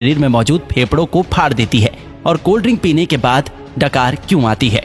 शरीर में मौजूद फेफड़ों को फाड़ देती है और कोल्ड ड्रिंक पीने के बाद डकार क्यों आती है।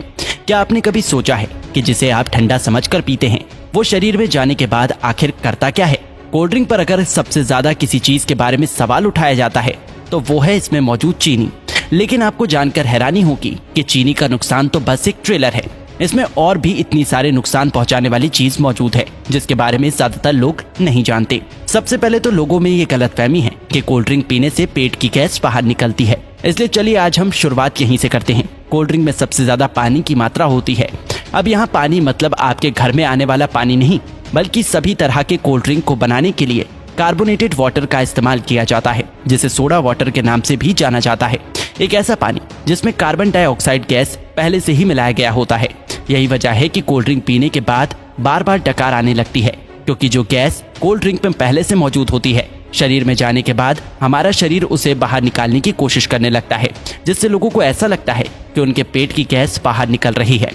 क्या आपने कभी सोचा है कि जिसे आप ठंडा समझकर पीते हैं वो शरीर में जाने के बाद आखिर करता क्या है। कोल्ड ड्रिंक पर अगर सबसे ज्यादा किसी चीज के बारे में सवाल उठाया जाता है तो वो है इसमें मौजूद चीनी। लेकिन आपको जानकर हैरानी होगी कि चीनी का नुकसान तो बस एक ट्रेलर है, इसमें और भी इतनी सारे नुकसान पहुंचाने वाली चीज मौजूद है जिसके बारे में ज्यादातर लोग नहीं जानते। सबसे पहले तो लोगों में ये गलतफहमी है कि कोल्ड ड्रिंक पीने से पेट की गैस बाहर निकलती है, इसलिए चलिए आज हम शुरुआत यहीं से करते हैं। कोल्ड ड्रिंक में सबसे ज्यादा पानी की मात्रा होती है। अब यहाँ पानी मतलब आपके घर में आने वाला पानी नहीं, बल्कि सभी तरह के कोल्ड ड्रिंक को बनाने के लिए कार्बोनेटेड वाटर का इस्तेमाल किया जाता है, जिसे सोडा वाटर के नाम से भी जाना जाता है। एक ऐसा पानी जिसमें कार्बन डाइऑक्साइड गैस पहले से ही मिलाया गया होता है। यही वजह है कि कोल्ड ड्रिंक पीने के बाद बार बार डकार आने लगती है, क्योंकि जो गैस कोल्ड ड्रिंक में पहले से मौजूद होती है शरीर में जाने के बाद हमारा शरीर उसे बाहर निकालने की कोशिश करने लगता है, जिससे लोगों को ऐसा लगता है कि उनके पेट की गैस बाहर निकल रही है।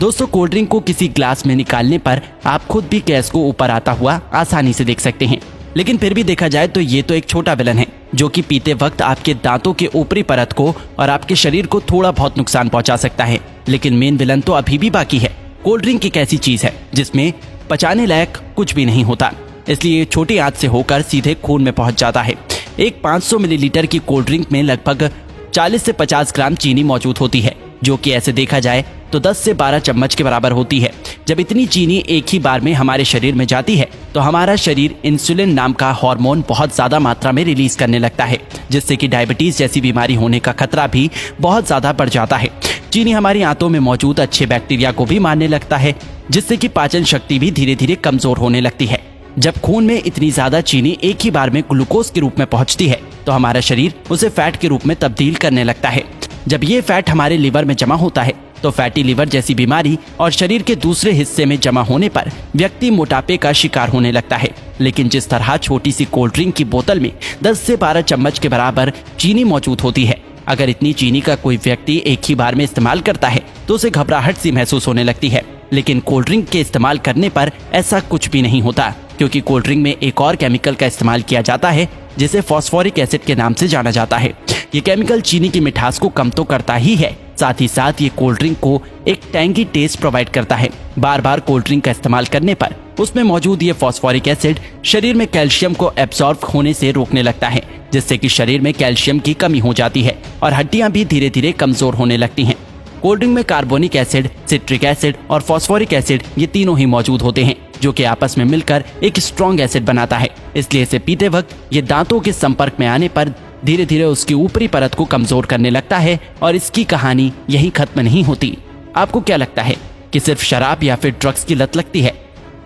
दोस्तों, कोल्ड ड्रिंक को किसी ग्लास में निकालने पर आप खुद भी गैस को ऊपर आता हुआ आसानी से देख सकते हैं। लेकिन फिर भी देखा जाए तो ये तो एक छोटा विलन है जो कि पीते वक्त आपके दांतों के ऊपरी परत को और आपके शरीर को थोड़ा बहुत नुकसान पहुंचा सकता है। लेकिन मेन विलन तो अभी भी बाकी है। कोल्ड ड्रिंक एक ऐसी चीज है जिसमें पचाने लायक कुछ भी नहीं होता, इसलिए छोटी आंच से होकर सीधे खून में पहुंच जाता है। एक 500 मिलीलीटर की कोल्ड ड्रिंक में लगभग 40 से 50 ग्राम चीनी मौजूद होती है, जो कि ऐसे देखा जाए तो 10 से 12 चम्मच के बराबर होती है। जब इतनी चीनी एक ही बार में हमारे शरीर में जाती है तो हमारा शरीर इंसुलिन नाम का हार्मोन बहुत ज्यादा मात्रा में रिलीज करने लगता है, जिससे कि डायबिटीज जैसी बीमारी होने का खतरा भी बहुत ज्यादा बढ़ जाता है। चीनी हमारी आंतों में मौजूद अच्छे बैक्टीरिया को भी मारने लगता है, जिससे कि पाचन शक्ति भी धीरे धीरे कमजोर होने लगती है। जब खून में इतनी ज्यादा चीनी एक ही बार में ग्लूकोज के रूप में पहुंचती है तो हमारा शरीर उसे फैट के रूप में तब्दील करने लगता है। जब ये फैट हमारे लिवर में जमा होता है तो फैटी लिवर जैसी बीमारी और शरीर के दूसरे हिस्से में जमा होने पर व्यक्ति मोटापे का शिकार होने लगता है। लेकिन जिस तरह छोटी सी कोल्ड ड्रिंक की बोतल में 10 से 12 चम्मच के बराबर चीनी मौजूद होती है, अगर इतनी चीनी का कोई व्यक्ति एक ही बार में इस्तेमाल करता है तो उसे घबराहट सी महसूस होने लगती है। लेकिन कोल्ड ड्रिंक के इस्तेमाल करने पर ऐसा कुछ भी नहीं होता, क्योंकि कोल्ड ड्रिंक में एक और केमिकल का इस्तेमाल किया जाता है जिसे फॉस्फोरिक एसिड के नाम से जाना जाता है। ये केमिकल चीनी की मिठास को कम तो करता ही है, साथ ही साथ ये कोल्ड ड्रिंक को एक टैंगी टेस्ट प्रोवाइड करता है। बार बार कोल्ड ड्रिंक का इस्तेमाल करने पर उसमें मौजूद ये फॉस्फोरिक एसिड शरीर में कैल्शियम को एब्सॉर्ब होने से रोकने लगता है, जिससे कि शरीर में कैल्शियम की कमी हो जाती है और हड्डियां भी धीरे धीरे कमजोर होने लगती हैं। कोल्ड ड्रिंक में कार्बोनिक एसिड, सिट्रिक एसिड और फॉस्फोरिक एसिड ये तीनों ही मौजूद होते हैं, जो कि आपस में मिलकर एक स्ट्रॉन्ग एसिड बनाता है। इसलिए इसे पीते वक्त ये दांतों के संपर्क में आने पर धीरे धीरे उसकी ऊपरी परत को कमजोर करने लगता है और इसकी कहानी यही खत्म नहीं होती। आपको क्या लगता है कि सिर्फ शराब या फिर ड्रग्स की लत लगती है?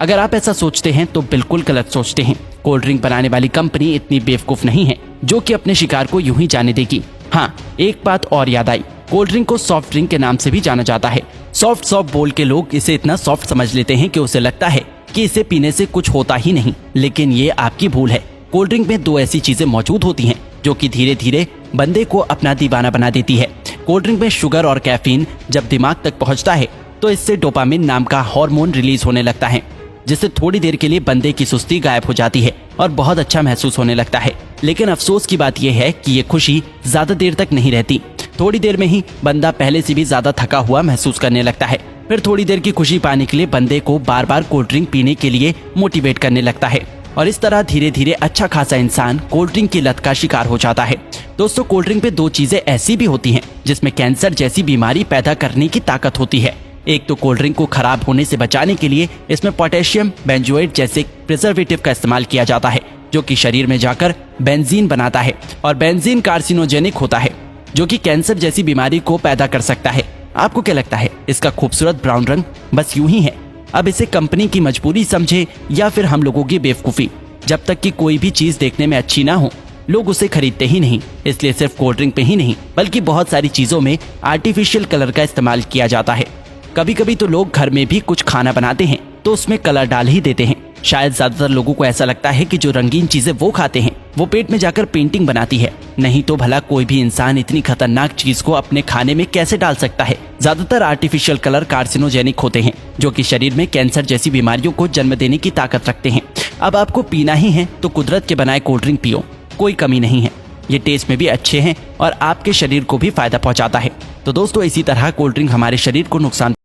अगर आप ऐसा सोचते हैं तो बिल्कुल गलत सोचते हैं। कोल्ड ड्रिंक बनाने वाली कंपनी इतनी बेवकूफ नहीं है जो कि अपने शिकार को यूं ही जाने देगी। हाँ, एक बात और याद आई, कोल्ड ड्रिंक को सॉफ्ट ड्रिंक के नाम से भी जाना जाता है। सॉफ्ट बोल के लोग इसे इतना सॉफ्ट समझ लेते हैं कि उसे लगता है कि इसे पीने से कुछ होता ही नहीं, लेकिन ये आपकी भूल है। कोल्ड ड्रिंक में दो ऐसी चीजें मौजूद होती हैं जो कि धीरे धीरे बंदे को अपना दीवाना बना देती है। कोल्ड ड्रिंक में शुगर और कैफीन जब दिमाग तक पहुंचता है तो इससे डोपामिन नाम का हार्मोन रिलीज होने लगता है, जिससे थोड़ी देर के लिए बंदे की सुस्ती गायब हो जाती है और बहुत अच्छा महसूस होने लगता है। लेकिन अफसोस की बात यह है कि ये खुशी ज्यादा देर तक नहीं रहती। थोड़ी देर में ही बंदा पहले से भी ज्यादा थका हुआ महसूस करने लगता है। फिर थोड़ी देर की खुशी पाने के लिए बंदे को बार बार कोल्ड ड्रिंक पीने के लिए मोटिवेट करने लगता है और इस तरह धीरे धीरे अच्छा खासा इंसान कोल्ड ड्रिंक की लत का शिकार हो जाता है। दोस्तों, कोल्ड ड्रिंक पे दो चीजें ऐसी भी होती हैं जिसमें कैंसर जैसी बीमारी पैदा करने की ताकत होती है। एक तो कोल्ड ड्रिंक को खराब होने से बचाने के लिए इसमें पोटेशियम बेंजोएट जैसे प्रिजर्वेटिव का इस्तेमाल किया जाता है, जो कि शरीर में जाकर बेंजीन बनाता है और बेंजीन कार्सिनोजेनिक होता है, जो कि कैंसर जैसी बीमारी को पैदा कर सकता है। आपको क्या लगता है इसका खूबसूरत ब्राउन रंग बस यूं ही है? अब इसे कंपनी की मजबूरी समझे या फिर हम लोगों की बेवकूफी? जब तक कि कोई भी चीज देखने में अच्छी ना हो लोग उसे खरीदते ही नहीं। इसलिए सिर्फ कोल्ड ड्रिंक पे ही नहीं बल्कि बहुत सारी चीजों में आर्टिफिशियल कलर का इस्तेमाल किया जाता है। कभी कभी तो लोग घर में भी कुछ खाना बनाते हैं तो उसमें कलर डाल ही देते हैं। शायद ज्यादातर लोगों को ऐसा लगता है कि जो रंगीन चीजें वो खाते हैं वो पेट में जाकर पेंटिंग बनाती है। नहीं तो भला कोई भी इंसान इतनी खतरनाक चीज को अपने खाने में कैसे डाल सकता है? ज्यादातर आर्टिफिशियल कलर कार्सिनोजेनिक होते हैं, जो कि शरीर में कैंसर जैसी बीमारियों को जन्म देने की ताकत रखते हैं। अब आपको पीना ही है तो कुदरत के बनाए कोल्ड ड्रिंक पियो, कोई कमी नहीं है। ये टेस्ट में भी अच्छे हैं और आपके शरीर को भी फायदा पहुंचाता है। तो दोस्तों इसी तरह कोल्ड ड्रिंक हमारे शरीर को नुकसान